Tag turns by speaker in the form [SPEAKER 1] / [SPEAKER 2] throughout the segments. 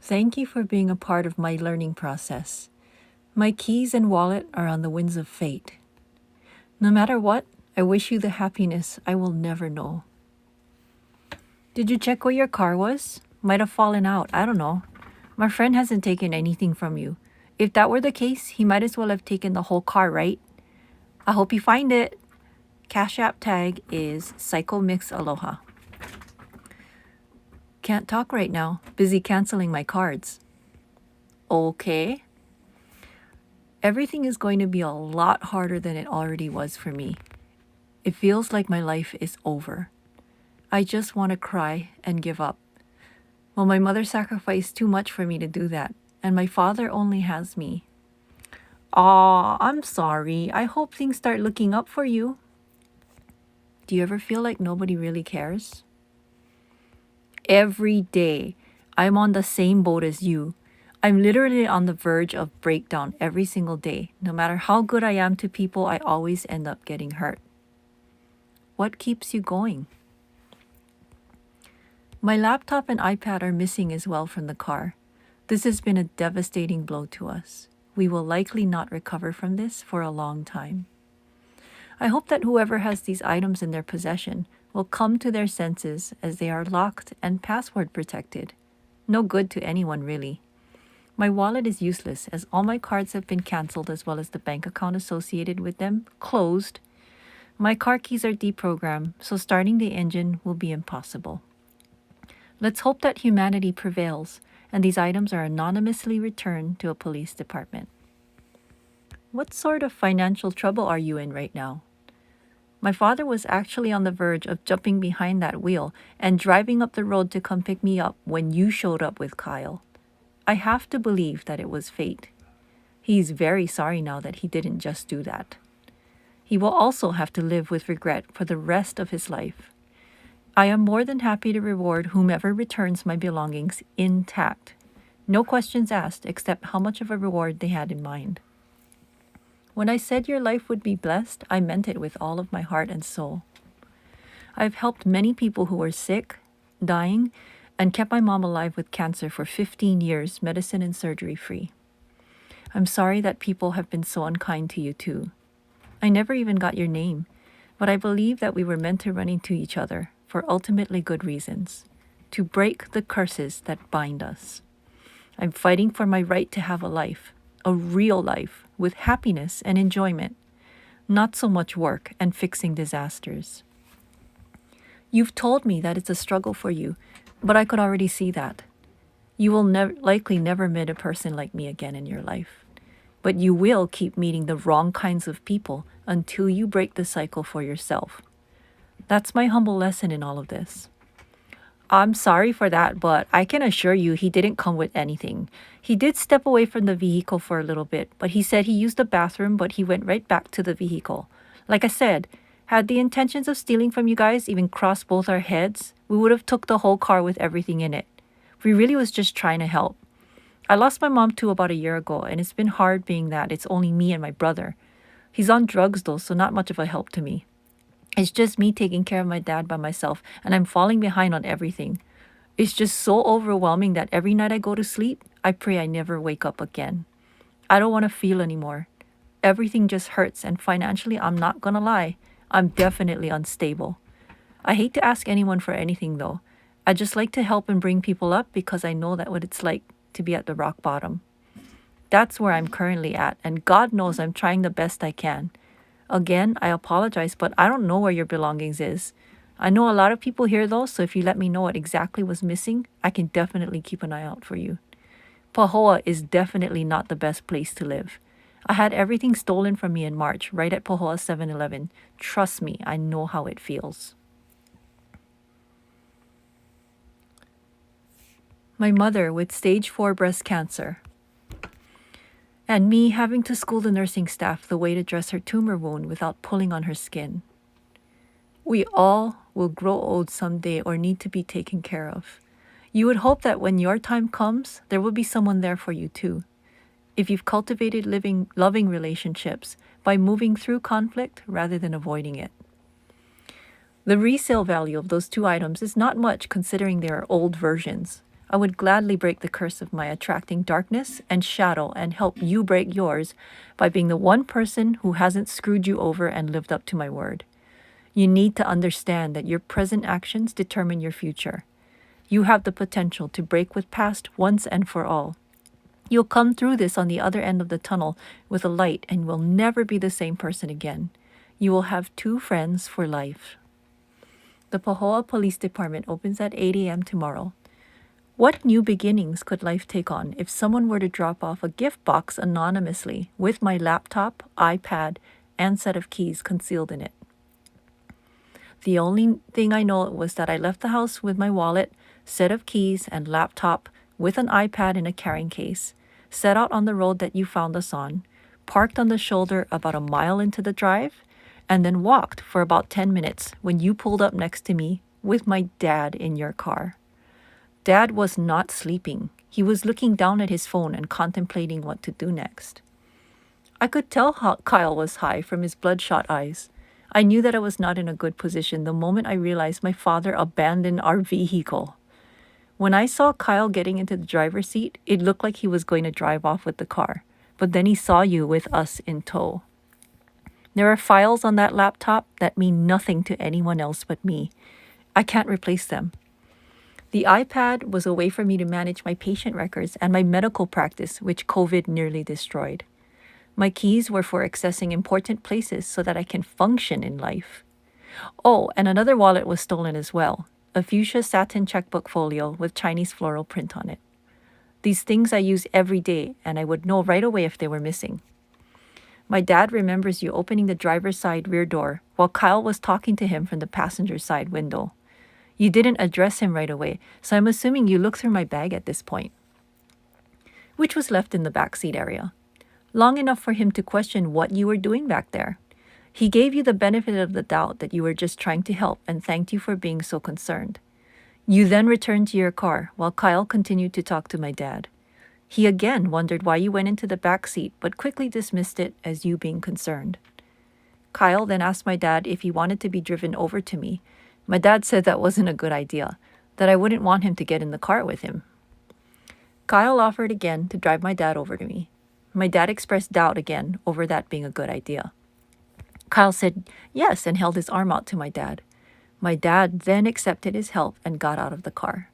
[SPEAKER 1] Thank you for being a part of my learning process. My keys and wallet are on the winds of fate. No matter what, I wish you the happiness I will never know. Did you check where your car was? Might have fallen out, I don't know. My friend hasn't taken anything from you. If that were the case, he might as well have taken the whole car, right? I hope you find it. Cash App tag is Psycho Mix Aloha. Can't talk right now. Busy canceling my cards. Okay. Everything is going to be a lot harder than it already was for me. It feels like my life is over. I just want to cry and give up. Well, my mother sacrificed too much for me to do that, and my father only has me. Aw, I'm sorry. I hope things start looking up for you. Do you ever feel like nobody really cares? Every day, I'm on the same boat as you. I'm literally on the verge of breakdown every single day. No matter how good I am to people, I always end up getting hurt. What keeps you going? My laptop and iPad are missing as well from the car. This has been a devastating blow to us. We will likely not recover from this for a long time. I hope that whoever has these items in their possession will come to their senses as they are locked and password protected. No good to anyone, really. My wallet is useless as all my cards have been canceled as well as the bank account associated with them closed. My car keys are deprogrammed, so starting the engine will be impossible. Let's hope that humanity prevails and these items are anonymously returned to a police department. What sort of financial trouble are you in right now? My father was actually on the verge of jumping behind that wheel and driving up the road to come pick me up when you showed up with Kyle. I have to believe that it was fate. He's very sorry now that he didn't just do that. He will also have to live with regret for the rest of his life. I am more than happy to reward whomever returns my belongings intact. No questions asked except how much of a reward they had in mind. When I said your life would be blessed, I meant it with all of my heart and soul. I've helped many people who were sick, dying, and kept my mom alive with cancer for 15 years, medicine and surgery free. I'm sorry that people have been so unkind to you too. I never even got your name, but I believe that we were meant to run into each other for ultimately good reasons, to break the curses that bind us. I'm fighting for my right to have a life, a real life, with happiness and enjoyment, not so much work and fixing disasters. You've told me that it's a struggle for you, but I could already see that. You will likely never meet a person like me again in your life, but you will keep meeting the wrong kinds of people until you break the cycle for yourself. That's my humble lesson in all of this. I'm sorry for that, but I can assure you he didn't come with anything. He did step away from the vehicle for a little bit, but he said he used the bathroom, but he went right back to the vehicle. Like I said, had the intentions of stealing from you guys even crossed both our heads, we would have took the whole car with everything in it. We really was just trying to help. I lost my mom too about a year ago, and it's been hard being that it's only me and my brother. He's on drugs though, so not much of a help to me. It's just me taking care of my dad by myself, and I'm falling behind on everything. It's just so overwhelming that every night I go to sleep, I pray I never wake up again. I don't want to feel anymore. Everything just hurts, and financially, I'm not gonna lie, I'm definitely unstable. I hate to ask anyone for anything though. I just like to help and bring people up because I know that what it's like to be at the rock bottom. That's where I'm currently at, and God knows I'm trying the best I can. Again, I apologize, but I don't know where your belongings is. I know a lot of people here though, so if you let me know what exactly was missing, I can definitely keep an eye out for you. Pahoa is definitely not the best place to live. I had everything stolen from me in March, right at Pahoa 7-Eleven. Trust me, I know how it feels. My mother with stage 4 breast cancer, and me having to school the nursing staff the way to dress her tumor wound without pulling on her skin. We all will grow old someday or need to be taken care of. You would hope that when your time comes, there will be someone there for you too. If you've cultivated loving relationships by moving through conflict rather than avoiding it. The resale value of those two items is not much considering they are old versions. I would gladly break the curse of my attracting darkness and shadow and help you break yours by being the one person who hasn't screwed you over and lived up to my word. You need to understand that your present actions determine your future. You have the potential to break with past once and for all. You'll come through this on the other end of the tunnel with a light and will never be the same person again. You will have 2 friends for life. The Pahoa Police Department opens at 8 a.m. tomorrow. What new beginnings could life take on if someone were to drop off a gift box anonymously with my laptop, iPad, and set of keys concealed in it? The only thing I know was that I left the house with my wallet, set of keys, and laptop with an iPad in a carrying case, set out on the road that you found us on, parked on the shoulder about a mile into the drive, and then walked for about 10 minutes when you pulled up next to me with my dad in your car. Dad was not sleeping. He was looking down at his phone and contemplating what to do next. I could tell Kyle was high from his bloodshot eyes. I knew that I was not in a good position the moment I realized my father abandoned our vehicle. When I saw Kyle getting into the driver's seat, it looked like he was going to drive off with the car, but then he saw you with us in tow. There are files on that laptop that mean nothing to anyone else but me. I can't replace them. The iPad was a way for me to manage my patient records and my medical practice, which COVID nearly destroyed. My keys were for accessing important places so that I can function in life. Oh, and another wallet was stolen as well, a fuchsia satin checkbook folio with Chinese floral print on it. These things I use every day, and I would know right away if they were missing. My dad remembers you opening the driver's side rear door while Kyle was talking to him from the passenger side window. You didn't address him right away, so I'm assuming you looked through my bag at this point, which was left in the backseat area, long enough for him to question what you were doing back there. He gave you the benefit of the doubt that you were just trying to help and thanked you for being so concerned. You then returned to your car while Kyle continued to talk to my dad. He again wondered why you went into the back seat, but quickly dismissed it as you being concerned. Kyle then asked my dad if he wanted to be driven over to me. My dad said that wasn't a good idea, that I wouldn't want him to get in the car with him. Kyle offered again to drive my dad over to me. My dad expressed doubt again over that being a good idea. Kyle said yes and held his arm out to my dad. My dad then accepted his help and got out of the car.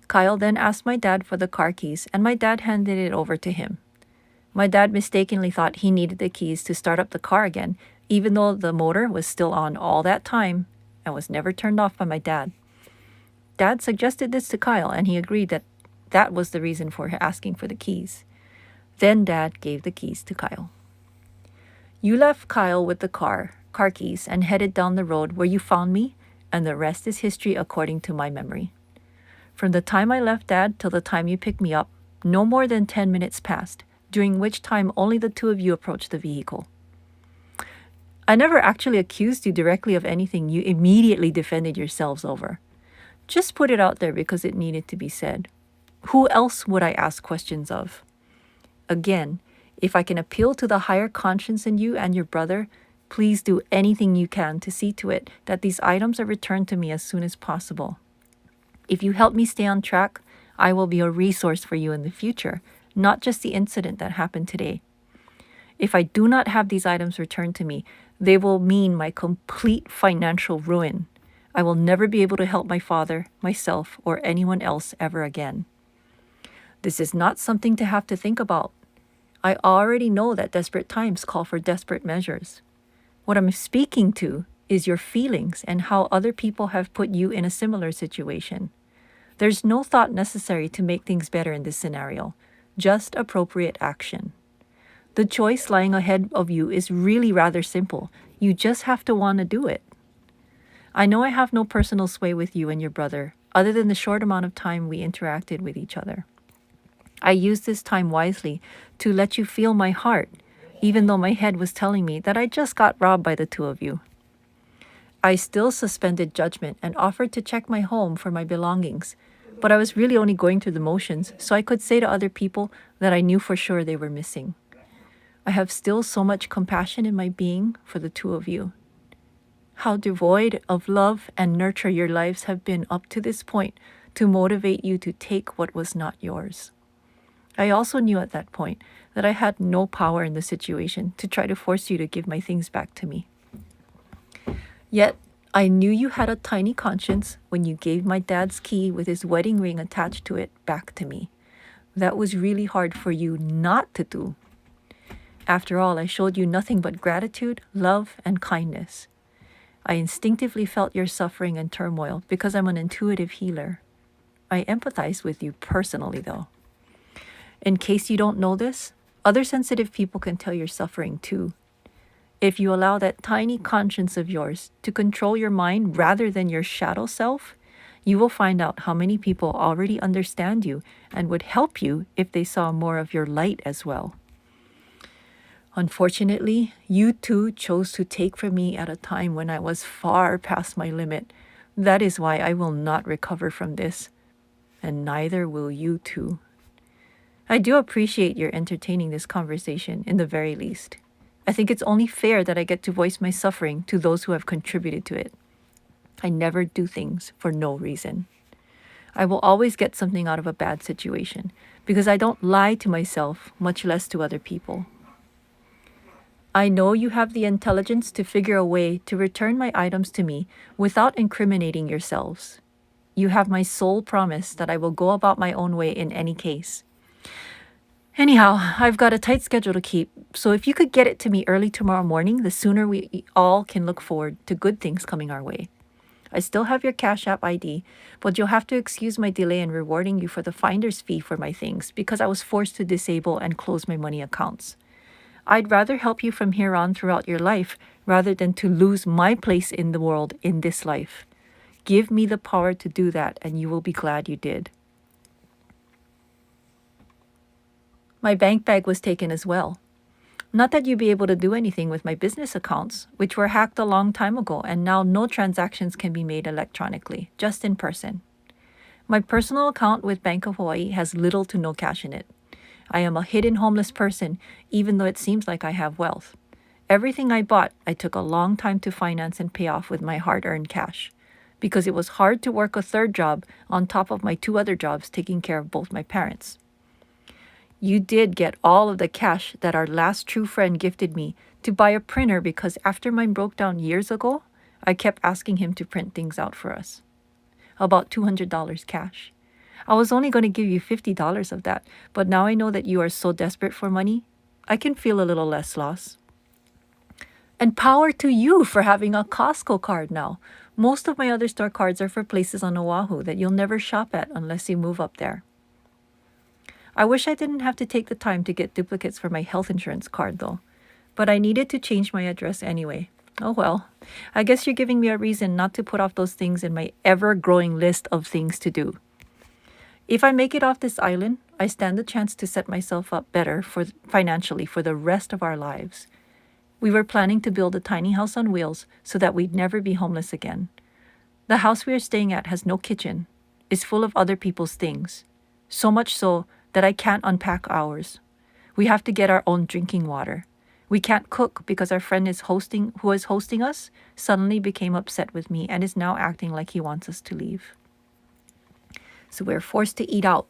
[SPEAKER 1] Kyle then asked my dad for the car keys, and my dad handed it over to him. My dad mistakenly thought he needed the keys to start up the car again, even though the motor was still on all that time and was never turned off by my dad. Dad suggested this to Kyle, and he agreed that that was the reason for asking for the keys. Then Dad gave the keys to Kyle. You left Kyle with the car keys, and headed down the road where you found me, and the rest is history according to my memory. From the time I left Dad till the time you picked me up, no more than 10 minutes passed, during which time only the 2 of you approached the vehicle. I never actually accused you directly of anything you immediately defended yourselves over. Just put it out there because it needed to be said. Who else would I ask questions of? Again, if I can appeal to the higher conscience in you and your brother, please do anything you can to see to it that these items are returned to me as soon as possible. If you help me stay on track, I will be a resource for you in the future, not just the incident that happened today. If I do not have these items returned to me, they will mean my complete financial ruin. I will never be able to help my father, myself, or anyone else ever again. This is not something to have to think about. I already know that desperate times call for desperate measures. What I'm speaking to is your feelings and how other people have put you in a similar situation. There's no thought necessary to make things better in this scenario, just appropriate action. The choice lying ahead of you is really rather simple. You just have to want to do it. I know I have no personal sway with you and your brother, other than the short amount of time we interacted with each other. I used this time wisely to let you feel my heart, even though my head was telling me that I just got robbed by the 2 of you. I still suspended judgment and offered to check my home for my belongings, but I was really only going through the motions so I could say to other people that I knew for sure they were missing. I have still so much compassion in my being for the 2 of you. How devoid of love and nurture your lives have been up to this point to motivate you to take what was not yours. I also knew at that point that I had no power in the situation to try to force you to give my things back to me. Yet, I knew you had a tiny conscience when you gave my dad's key with his wedding ring attached to it back to me. That was really hard for you not to do. After all, I showed you nothing but gratitude, love, and kindness. I instinctively felt your suffering and turmoil because I'm an intuitive healer. I empathize with you personally, though. In case you don't know this, other sensitive people can tell you're suffering too. If you allow that tiny conscience of yours to control your mind rather than your shadow self, you will find out how many people already understand you and would help you if they saw more of your light as well. Unfortunately, you too chose to take from me at a time when I was far past my limit. That is why I will not recover from this, and neither will you too. I do appreciate your entertaining this conversation in the very least. I think it's only fair that I get to voice my suffering to those who have contributed to it. I never do things for no reason. I will always get something out of a bad situation because I don't lie to myself, much less to other people. I know you have the intelligence to figure a way to return my items to me without incriminating yourselves. You have my sole promise that I will go about my own way in any case. Anyhow, I've got a tight schedule to keep, so if you could get it to me early tomorrow morning, the sooner we all can look forward to good things coming our way. I still have your Cash App ID, but you'll have to excuse my delay in rewarding you for the finder's fee for my things because I was forced to disable and close my money accounts. I'd rather help you from here on throughout your life rather than to lose my place in the world in this life. Give me the power to do that, and you will be glad you did. My bank bag was taken as well. Not that you'd be able to do anything with my business accounts, which were hacked a long time ago, and now no transactions can be made electronically, just in person. My personal account with Bank of Hawaii has little to no cash in it. I am a hidden homeless person, even though it seems like I have wealth. Everything I bought, I took a long time to finance and pay off with my hard-earned cash, because it was hard to work a third job on top of my 2 other jobs taking care of both my parents. You did get all of the cash that our last true friend gifted me to buy a printer because after mine broke down years ago, I kept asking him to print things out for us. About $200 cash. I was only going to give you $50 of that, but now I know that you are so desperate for money, I can feel a little less loss. And power to you for having a Costco card now. Most of my other store cards are for places on Oahu that you'll never shop at unless you move up there. I wish I didn't have to take the time to get duplicates for my health insurance card though, but I needed to change my address anyway. Oh well, I guess you're giving me a reason not to put off those things in my ever-growing list of things to do. If I make it off this island, I stand a chance to set myself up better financially for the rest of our lives. We were planning to build a tiny house on wheels so that we'd never be homeless again. The house we are staying at has no kitchen, is full of other people's things, so much so that I can't unpack ours. We have to get our own drinking water. We can't cook because our friend who is hosting us suddenly became upset with me and is now acting like he wants us to leave. So we're forced to eat out,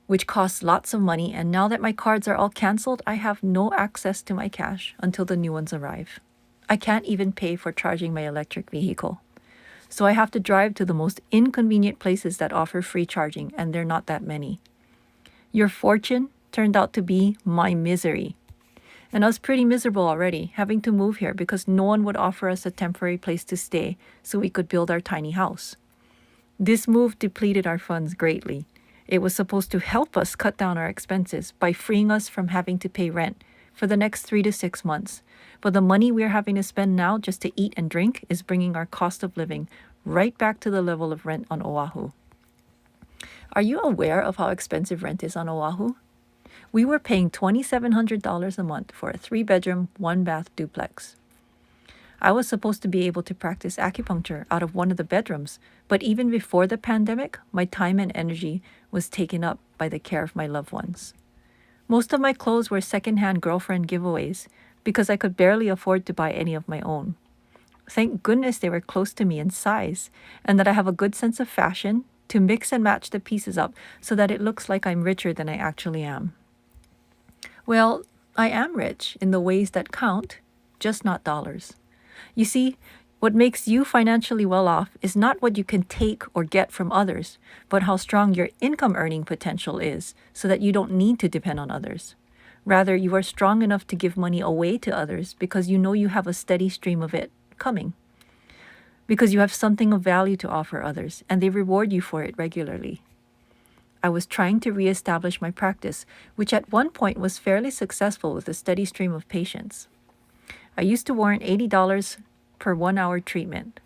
[SPEAKER 1] which costs lots of money, and now that my cards are all canceled, I have no access to my cash until the new ones arrive. I can't even pay for charging my electric vehicle. So I have to drive to the most inconvenient places that offer free charging, and they're not that many. Your fortune turned out to be my misery. And I was pretty miserable already, having to move here because no one would offer us a temporary place to stay so we could build our tiny house. This move depleted our funds greatly. It was supposed to help us cut down our expenses by freeing us from having to pay rent for the next 3 to 6 months. But the money we're having to spend now just to eat and drink is bringing our cost of living right back to the level of rent on Oahu. Are you aware of how expensive rent is on Oahu? We were paying $2,700 a month for a 3-bedroom, 1-bath duplex. I was supposed to be able to practice acupuncture out of one of the bedrooms, but even before the pandemic, my time and energy was taken up by the care of my loved ones. Most of my clothes were secondhand girlfriend giveaways because I could barely afford to buy any of my own. Thank goodness they were close to me in size and that I have a good sense of fashion, to mix and match the pieces up so that it looks like I'm richer than I actually am. Well, I am rich in the ways that count, just not dollars. You see, what makes you financially well off is not what you can take or get from others, but how strong your income earning potential is so that you don't need to depend on others. Rather, you are strong enough to give money away to others because you know you have a steady stream of it coming. Because you have something of value to offer others, and they reward you for it regularly. I was trying to reestablish my practice, which at one point was fairly successful with a steady stream of patients. I used to warrant $80 per 1 hour treatment.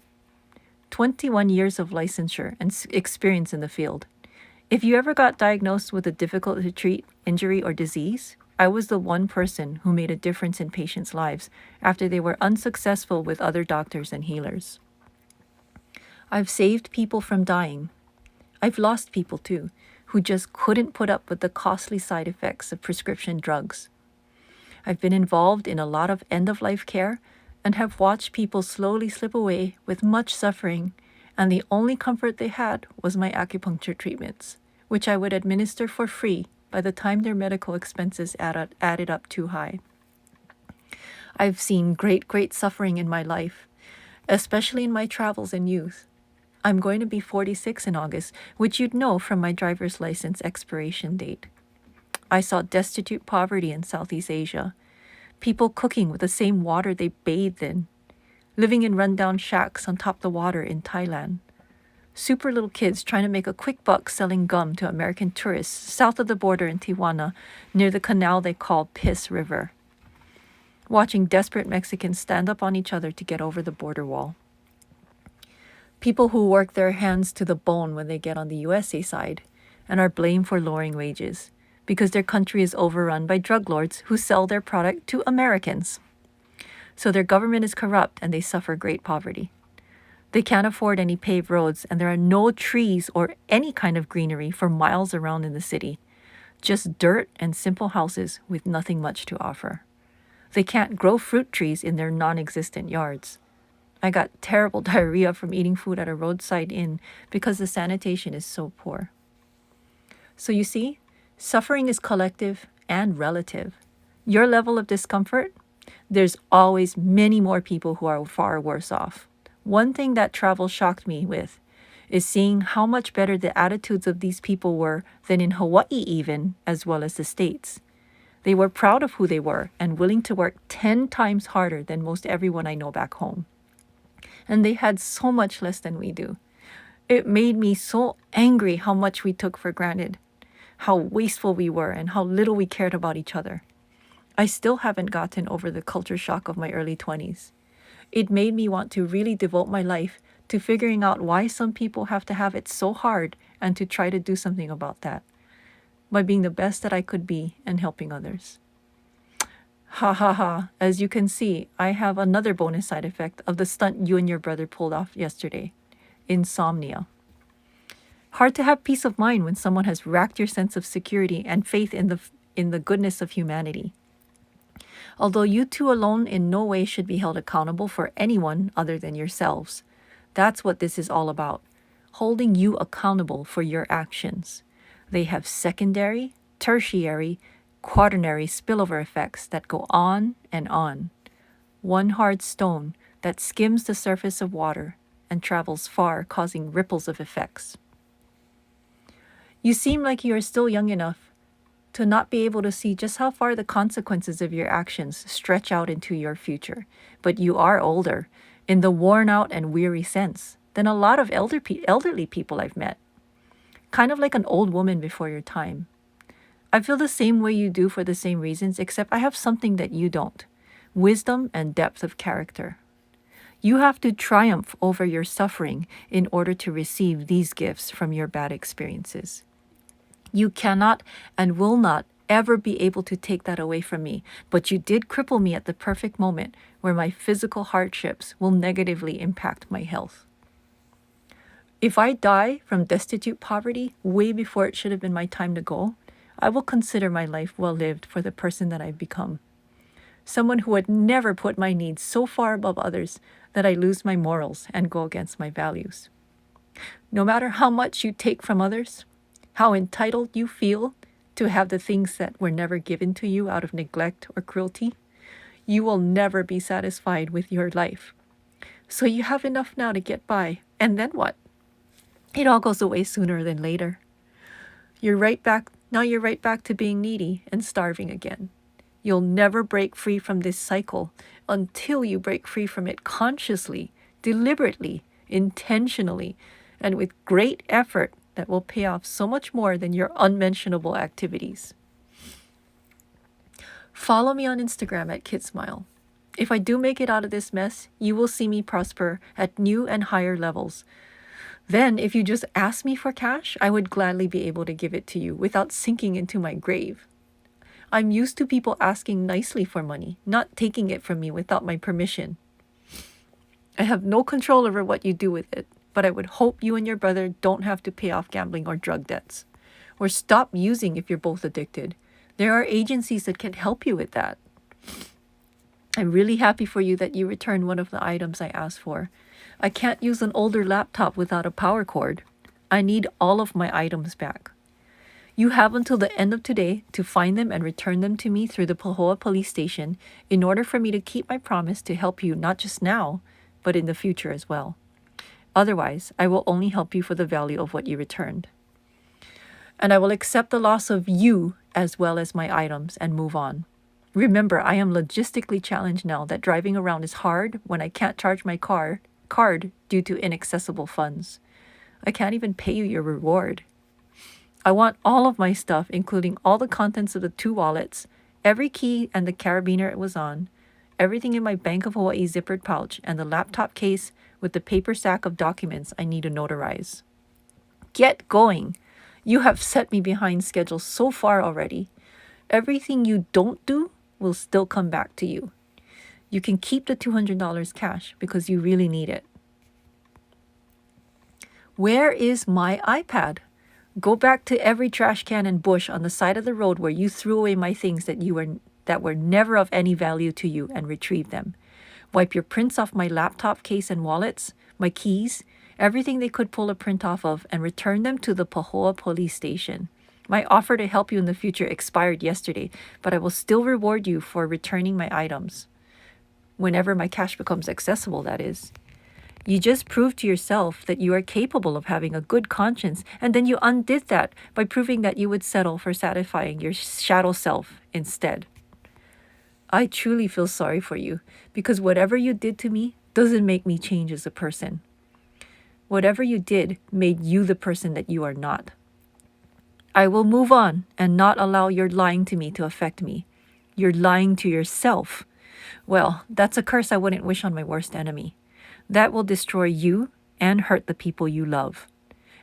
[SPEAKER 1] 21 years of licensure and experience in the field. If you ever got diagnosed with a difficult to treat injury or disease, I was the one person who made a difference in patients' lives after they were unsuccessful with other doctors and healers. I've saved people from dying. I've lost people too, who just couldn't put up with the costly side effects of prescription drugs. I've been involved in a lot of end-of-life care and have watched people slowly slip away with much suffering, and the only comfort they had was my acupuncture treatments, which I would administer for free by the time their medical expenses added up too high. I've seen great suffering in my life, especially in my travels and youth. I'm going to be 46 in August, which you'd know from my driver's license expiration date. I saw destitute poverty in Southeast Asia, people cooking with the same water they bathed in, living in rundown shacks on top of the water in Thailand, super little kids trying to make a quick buck selling gum to American tourists south of the border in Tijuana near the canal they call Piss River, watching desperate Mexicans stand up on each other to get over the border wall. People who work their hands to the bone when they get on the USA side and are blamed for lowering wages because their country is overrun by drug lords who sell their product to Americans. So their government is corrupt and they suffer great poverty. They can't afford any paved roads and there are no trees or any kind of greenery for miles around in the city, just dirt and simple houses with nothing much to offer. They can't grow fruit trees in their non-existent yards. I got terrible diarrhea from eating food at a roadside inn because the sanitation is so poor. So you see, suffering is collective and relative. Your level of discomfort, there's always many more people who are far worse off. One thing that travel shocked me with is seeing how much better the attitudes of these people were than in Hawaii even, as well as the States. They were proud of who they were and willing to work 10 times harder than most everyone I know back home. And they had so much less than we do. It made me so angry how much we took for granted, how wasteful we were, and how little we cared about each other. I still haven't gotten over the culture shock of my early 20s. It made me want to really devote my life to figuring out why some people have to have it so hard and to try to do something about that by being the best that I could be and helping others. Ha ha ha. As you can see, I have another bonus side effect of the stunt you and your brother pulled off yesterday. Insomnia. Hard to have peace of mind when someone has racked your sense of security and faith in the goodness of humanity. Although you two alone in no way should be held accountable for anyone other than yourselves. That's what this is all about. Holding you accountable for your actions. They have secondary, tertiary, quaternary spillover effects that go on and on. One hard stone that skims the surface of water and travels far, causing ripples of effects. You seem like you are still young enough to not be able to see just how far the consequences of your actions stretch out into your future. But you are older, in the worn out and weary sense, than a lot of elderly people I've met. Kind of like an old woman before your time. I feel the same way you do for the same reasons, except I have something that you don't. Wisdom and depth of character. You have to triumph over your suffering in order to receive these gifts from your bad experiences. You cannot and will not ever be able to take that away from me, but you did cripple me at the perfect moment where my physical hardships will negatively impact my health. If I die from destitute poverty way before it should have been my time to go, I will consider my life well lived for the person that I've become. Someone who would never put my needs so far above others that I lose my morals and go against my values. No matter how much you take from others, how entitled you feel to have the things that were never given to you out of neglect or cruelty, you will never be satisfied with your life. So you have enough now to get by. And then what? It all goes away sooner than later. You're right back to being needy and starving again. You'll never break free from this cycle until you break free from it consciously, deliberately, intentionally, and with great effort that will pay off so much more than your unmentionable activities. Follow me on Instagram at KidSmile. If I do make it out of this mess, you will see me prosper at new and higher levels. Then, if you just ask me for cash, I would gladly be able to give it to you without sinking into my grave. I'm used to people asking nicely for money, not taking it from me without my permission. I have no control over what you do with it, but I would hope you and your brother don't have to pay off gambling or drug debts. Or stop using if you're both addicted. There are agencies that can help you with that. I'm really happy for you that you returned one of the items I asked for. I can't use an older laptop without a power cord. I need all of my items back. You have until the end of today to find them and return them to me through the Pahoa police station in order for me to keep my promise to help you not just now, but in the future as well. Otherwise, I will only help you for the value of what you returned. And I will accept the loss of you as well as my items and move on. Remember, I am logistically challenged now that driving around is hard when I can't charge my card due to inaccessible funds. I can't even pay you your reward. I want all of my stuff, including all the contents of the 2 wallets, every key and the carabiner it was on, everything in my Bank of Hawaii zippered pouch, and the laptop case with the paper sack of documents I need to notarize. Get going! You have set me behind schedule so far already. Everything you don't do will still come back to you. You can keep the $200 cash because you really need it. Where is my iPad? Go back to every trash can and bush on the side of the road where you threw away my things that were never of any value to you and retrieve them. Wipe your prints off my laptop case and wallets, my keys, everything they could pull a print off of, and return them to the Pahoa police station. My offer to help you in the future expired yesterday, but I will still reward you for returning my items. Whenever my cash becomes accessible, that is. You just proved to yourself that you are capable of having a good conscience, and then you undid that by proving that you would settle for satisfying your shadow self instead. I truly feel sorry for you, because whatever you did to me doesn't make me change as a person. Whatever you did made you the person that you are not. I will move on and not allow your lying to me to affect me. You're lying to yourself. Well, that's a curse I wouldn't wish on my worst enemy. That will destroy you and hurt the people you love.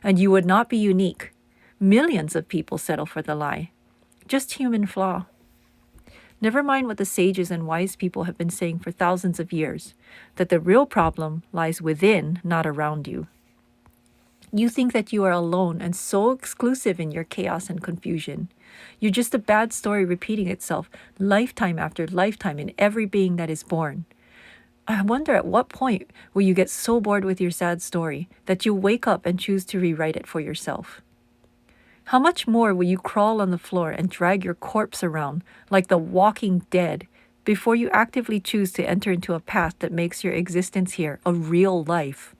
[SPEAKER 1] And you would not be unique. Millions of people settle for the lie. Just human flaw. Never mind what the sages and wise people have been saying for thousands of years, that the real problem lies within, not around you. You think that you are alone and so exclusive in your chaos and confusion. You're just a bad story repeating itself lifetime after lifetime in every being that is born. I wonder at what point will you get so bored with your sad story that you wake up and choose to rewrite it for yourself? How much more will you crawl on the floor and drag your corpse around like the walking dead before you actively choose to enter into a path that makes your existence here a real life?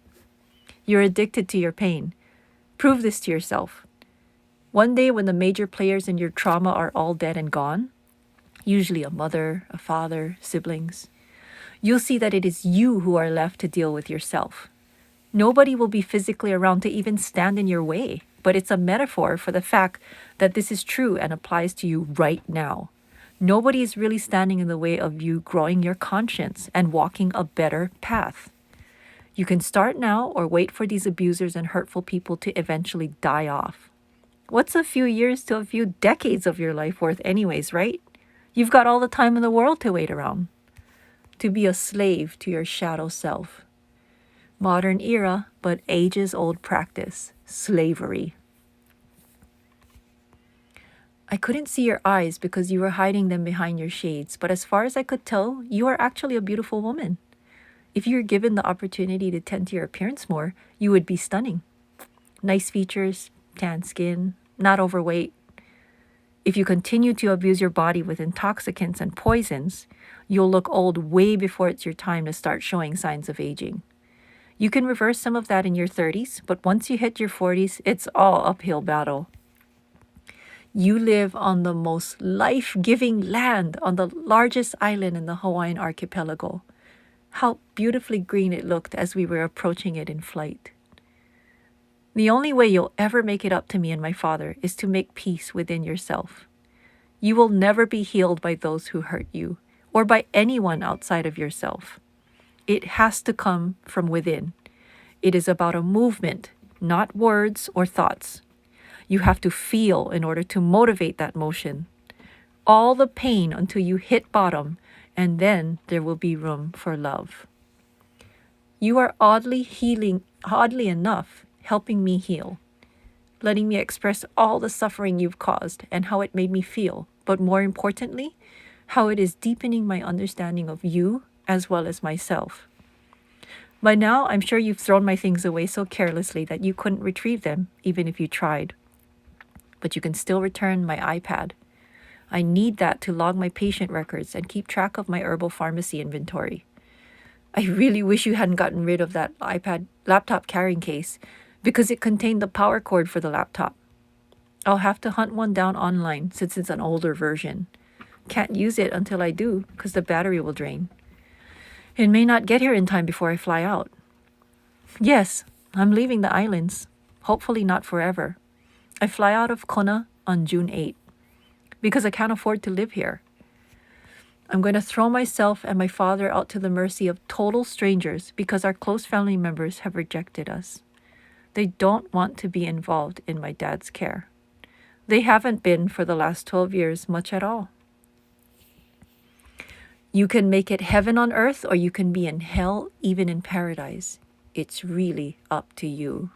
[SPEAKER 1] You're addicted to your pain. Prove this to yourself. One day when the major players in your trauma are all dead and gone, usually a mother, a father, siblings, you'll see that it is you who are left to deal with yourself. Nobody will be physically around to even stand in your way, but it's a metaphor for the fact that this is true and applies to you right now. Nobody is really standing in the way of you growing your conscience and walking a better path. You can start now or wait for these abusers and hurtful people to eventually die off. What's a few years to a few decades of your life worth anyways, right? You've got all the time in the world to wait around. To be a slave to your shadow self. Modern era, but ages-old practice. Slavery. I couldn't see your eyes because you were hiding them behind your shades, but as far as I could tell, you are actually a beautiful woman. If you were given the opportunity to tend to your appearance more, you would be stunning. Nice features, tan skin, not overweight. If you continue to abuse your body with intoxicants and poisons, you'll look old way before it's your time to start showing signs of aging. You can reverse some of that in your 30s, but once you hit your 40s, it's all uphill battle. You live on the most life-giving land on the largest island in the Hawaiian archipelago. How beautifully green it looked as we were approaching it in flight. The only way you'll ever make it up to me and my father is to make peace within yourself. You will never be healed by those who hurt you, or by anyone outside of yourself. It has to come from within. It is about a movement, not words or thoughts. You have to feel in order to motivate that motion. All the pain until you hit bottom, and then there will be room for love. You are oddly enough, helping me heal, letting me express all the suffering you've caused and how it made me feel, but more importantly, how it is deepening my understanding of you as well as myself. By now, I'm sure you've thrown my things away so carelessly that you couldn't retrieve them, even if you tried. But you can still return my iPad. I need that to log my patient records and keep track of my herbal pharmacy inventory. I really wish you hadn't gotten rid of that laptop carrying case because it contained the power cord for the laptop. I'll have to hunt one down online since it's an older version. Can't use it until I do because the battery will drain. It may not get here in time before I fly out. Yes, I'm leaving the islands. Hopefully not forever. I fly out of Kona on June 8 because I can't afford to live here. I'm going to throw myself and my father out to the mercy of total strangers because our close family members have rejected us. They don't want to be involved in my dad's care. They haven't been for the last 12 years much at all. You can make it heaven on earth or you can be in hell, even in paradise. It's really up to you.